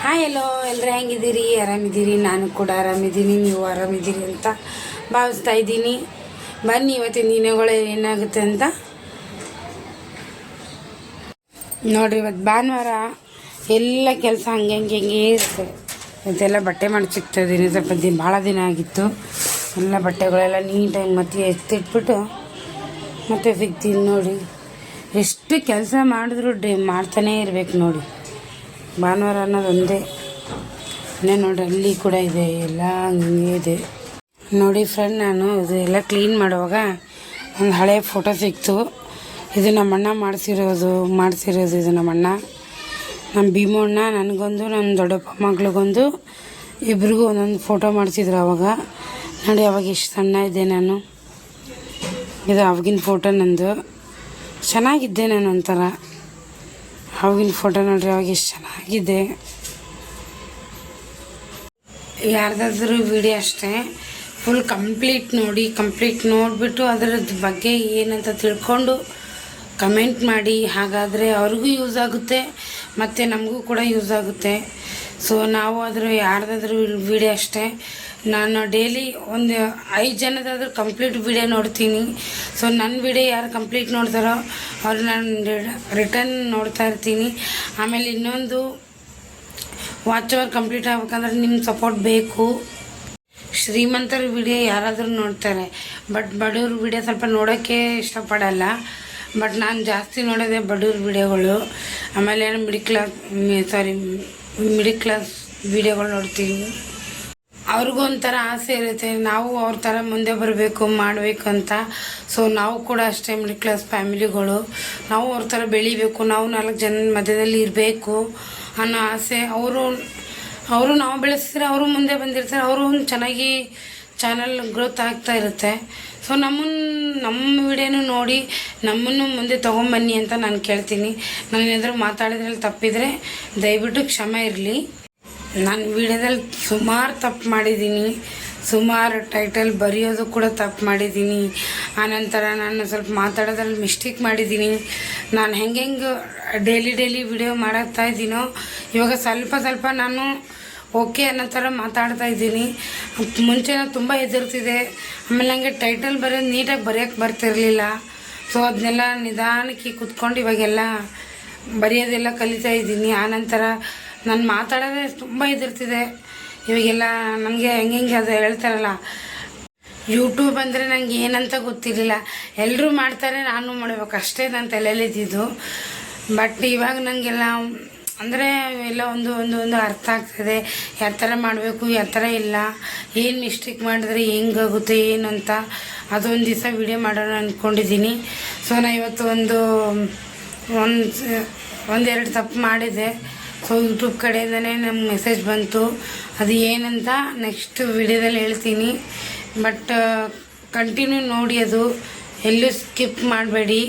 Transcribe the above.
Hi ಎಲ್ಲೋ ಎಲ್ಲರೂ ಹೆಂಗಿದ್ದೀರಿ? ಆರಾಮಿದ್ದೀರಿ? ನಾನು ಕೂಡ ಆರಾಮಿದ್ದೀನಿ, ನೀವು ಆರಾಮಿದ್ದೀರಿ ಅಂತ ಭಾವಿಸ್ತಾ ಇದ್ದೀನಿ. ಬನ್ನಿ ಇವತ್ತಿನ ದಿನಗಳು ಏನಾಗುತ್ತೆ ಅಂತ ನೋಡಿರಿ. ಇವತ್ತು ಭಾನುವಾರ ಎಲ್ಲ ಕೆಲಸ ಹಂಗೆ ಇರುತ್ತೆ. ಇವತ್ತೆಲ್ಲ ಬಟ್ಟೆ ಮಾಡಿ ಸಿಗ್ತಾಯಿದ್ದೀನಿ. ಸ್ವಲ್ಪ ಭಾಳ ದಿನ ಆಗಿತ್ತು. ಎಲ್ಲ ಬಟ್ಟೆಗಳೆಲ್ಲ ನೀಟಾಗಿ ಮತ್ತೆ ಎತ್ತಿಟ್ಬಿಟ್ಟು ಮತ್ತೆ ಸಿಗ್ತೀನಿ. ನೋಡಿ ಎಷ್ಟು ಕೆಲಸ ಮಾಡಿದ್ರು ಮಾಡ್ತಾನೇ ಇರಬೇಕು. ನೋಡಿ ಭಾನುವಾರ ಅನ್ನೋದು ಒಂದೇ. ನೋಡಿರಿ ಅಲ್ಲಿ ಕೂಡ ಇದೆ, ಎಲ್ಲ ಹಂಗೆ ಇದೆ. ನೋಡಿ ಫ್ರೆಂಡ್, ನಾನು ಇದು ಎಲ್ಲ ಕ್ಲೀನ್ ಮಾಡುವಾಗ ಒಂದು ಹಳೆಯ ಫೋಟೋ ಸಿಕ್ತು. ಇದು ನಮ್ಮಣ್ಣ ಮಾಡಿಸಿರೋದು ಇದು ನಮ್ಮಣ್ಣ, ನಮ್ಮ ಭೀಮಣ್ಣ. ನನಗೊಂದು ನನ್ನ ದೊಡ್ಡಪ್ಪ ಮಗಳಿಗೊಂದು, ಇಬ್ರಿಗೂ ಒಂದೊಂದು ಫೋಟೋ ಮಾಡಿಸಿದ್ರು ಅವಾಗ. ನೋಡಿ ಅವಾಗ ಎಷ್ಟು ಸಣ್ಣ ಇದ್ದೆ ನಾನು. ಇದು ಅವಾಗಿನ ಫೋಟೋ ನಂದು. ಚೆನ್ನಾಗಿದ್ದೆ ನಾನು ಒಂಥರ. ಅವಾಗಿನ ಫೋಟೋ ನೋಡ್ರಿ, ಅವಾಗ ಎಷ್ಟು ಚೆನ್ನಾಗಿದೆ. ಯಾರ್ದಾದ್ರೂ ವಿಡಿಯೋ ಅಷ್ಟೇ ಫುಲ್ ಕಂಪ್ಲೀಟ್ ನೋಡಿಬಿಟ್ಟು ಅದರದ್ದು ಬಗ್ಗೆ ಏನಂತ ತಿಳ್ಕೊಂಡು ಕಮೆಂಟ್ ಮಾಡಿ. ಹಾಗಾದರೆ ಅವ್ರಿಗೂ ಯೂಸ್ ಆಗುತ್ತೆ ಮತ್ತು ನಮಗೂ ಕೂಡ ಯೂಸ್ ಆಗುತ್ತೆ. ಸೊ ನಾವು ಆದರೂ ಯಾರ್ದಾದ್ರೂ ವಿಡಿಯೋ ಅಷ್ಟೇ, ನಾನು ಡೈಲಿ ಒಂದು 5 ಜನದಾದ್ರೂ ಕಂಪ್ಲೀಟ್ ವಿಡಿಯೋ ನೋಡ್ತೀನಿ. ಸೊ ನನ್ನ ವಿಡಿಯೋ ಯಾರು ಕಂಪ್ಲೀಟ್ ನೋಡ್ತಾರೋ ಅವ್ರು ನಾನು ರಿಟರ್ನ್ ನೋಡ್ತಾ ಇರ್ತೀನಿ. ಆಮೇಲೆ ಇನ್ನೊಂದು, ವಾಚ್ ಅವರ್ ಕಂಪ್ಲೀಟ್ ಆಗ್ಬೇಕಂದ್ರೆ ನಿಮ್ಮ ಸಪೋರ್ಟ್ ಬೇಕು. ಶ್ರೀಮಂತರ ವಿಡಿಯೋ ಯಾರಾದರೂ ನೋಡ್ತಾರೆ, ಬಟ್ ಬಡವ್ರ ವಿಡಿಯೋ ಸ್ವಲ್ಪ ನೋಡೋಕ್ಕೆ ಇಷ್ಟಪಡಲ್ಲ. ಬಟ್ ನಾನು ಜಾಸ್ತಿ ನೋಡೋದೇ ಬಡವ್ರ ವಿಡಿಯೋಗಳು. ಆಮೇಲೆ ಮಿಡಿಲ್ ಕ್ಲಾಸ್ ವಿಡಿಯೋಗಳು ನೋಡ್ತೀವಿ. ಅವ್ರಿಗೂ ಒಂಥರ ಆಸೆ ಇರುತ್ತೆ, ನಾವು ಅವ್ರ ಥರ ಮುಂದೆ ಬರಬೇಕು, ಮಾಡಬೇಕು ಅಂತ. ಸೊ ನಾವು ಕೂಡ ಅಷ್ಟೇ ಮಿಡಿಲ್ ಕ್ಲಾಸ್ ಫ್ಯಾಮಿಲಿಗಳು. ನಾವು ಅವ್ರ ಥರ ಬೆಳಿಬೇಕು, ನಾವು 4 ಜನ ಮಧ್ಯದಲ್ಲಿ ಇರಬೇಕು ಅನ್ನೋ ಆಸೆ. ಅವರು ನಾವು ಬೆಳೆಸಿದ್ರೆ ಅವರು ಮುಂದೆ ಬಂದಿರ್ತಾರೆ. ಅವರು ಒಂದು ಚೆನ್ನಾಗಿ ಚಾನಲ್ ಗ್ರೋತ್ ಆಗ್ತಾ ಇರುತ್ತೆ. ಸೊ ನಮ್ಮ ವಿಡಿಯೋನು ನೋಡಿ ನಮ್ಮನ್ನು ಮುಂದೆ ತೊಗೊಂಬನ್ನಿ ಅಂತ ನಾನು ಕೇಳ್ತೀನಿ. ನಾನು ಏನಾದರೂ ಮಾತಾಡಿದ್ರಲ್ಲಿ ತಪ್ಪಿದರೆ ದಯವಿಟ್ಟು ಕ್ಷಮೆ ಇರಲಿ. ನಾನು ವಿಡಿಯೋದಲ್ಲಿ ಸುಮಾರು ತಪ್ಪು ಮಾಡಿದ್ದೀನಿ, ಸುಮಾರು ಟೈಟಲ್ ಬರೆಯೋದು ಕೂಡ ತಪ್ಪು ಮಾಡಿದ್ದೀನಿ. ಆನಂತರ ನಾನು ಸ್ವಲ್ಪ ಮಾತಾಡೋದ್ರಲ್ಲಿ ಮಿಸ್ಟೇಕ್ ಮಾಡಿದ್ದೀನಿ. ನಾನು ಹೆಂಗೆ ಡೈಲಿ ವಿಡಿಯೋ ಮಾಡ್ತಾ ಇದ್ದೀನೋ ಇವಾಗ ಸ್ವಲ್ಪ ನಾನು ಓಕೆ ಅನ್ನೋ ಥರ ಮಾತಾಡ್ತಾ ಇದ್ದೀನಿ. ಮುಂಚೆ ನಾನು ತುಂಬ ಹೆದರ್ತಿದ್ದೆ. ಆಮೇಲೆ ನನಗೆ ಟೈಟಲ್ ಬರೆಯೋದು ನೀಟಾಗಿ ಬರೆಯೋಕ್ಕೆ ಬರ್ತಿರಲಿಲ್ಲ. ಸೊ ಅದನ್ನೆಲ್ಲ ನಿಧಾನಕ್ಕೆ ಕೂತ್ಕೊಂಡು ಇವಾಗೆಲ್ಲ ಬರೆಯೋದೆಲ್ಲ ಕಲಿತಾ ಇದ್ದೀನಿ. ಆನಂತರ ನಾನು ಮಾತಾಡೋದೇ ತುಂಬ ಹೆದರ್ತಿದೆ. ಇವಾಗೆಲ್ಲ ನನಗೆ ಹೆಂಗೆ ಅದು ಹೇಳ್ತಾರಲ್ಲ, ಯೂಟ್ಯೂಬ್ ಅಂದರೆ ನನಗೆ ಏನಂತ ಗೊತ್ತಿರಲಿಲ್ಲ. ಎಲ್ಲರೂ ಮಾಡ್ತಾರೆ, ನಾನು ಮಾಡಬೇಕು ಅಷ್ಟೇ ನನ್ನ ತಲೆಯಲ್ಲಿದ್ದಿದ್ದು. ಬಟ್ ಇವಾಗ ನನಗೆಲ್ಲ ಅಂದರೆ ಎಲ್ಲ ಒಂದು ಅರ್ಥ ಆಗ್ತದೆ. ಯಾವ ಥರ ಮಾಡಬೇಕು, ಯಾವ ಥರ ಇಲ್ಲ, ಏನು ಮಿಸ್ಟೇಕ್ ಮಾಡಿದ್ರೆ ಹೆಂಗಾಗುತ್ತೆ ಏನು ಅಂತ. ಅದೊಂದು ದಿವಸ ವಿಡಿಯೋ ಮಾಡೋಣ ಅಂದ್ಕೊಂಡಿದ್ದೀನಿ. ಸೊ ನಾನು ಇವತ್ತು ಒಂದೆರಡು ತಪ್ಪು ಮಾಡಿದೆ. ಸೊ ಯೂಟ್ಯೂಬ್ ಕಡೆಯಿಂದನೇ ನಮ್ಗೆ ಮೆಸೇಜ್ ಬಂತು. ಅದು ಏನಂತ ನೆಕ್ಸ್ಟ್ ವಿಡಿಯೋದಲ್ಲಿ ಹೇಳ್ತೀನಿ. ಬಟ್ ಕಂಟಿನ್ಯೂ ನೋಡಿ, ಅದು ಎಲ್ಲೂ ಸ್ಕಿಪ್ ಮಾಡಬೇಡಿ.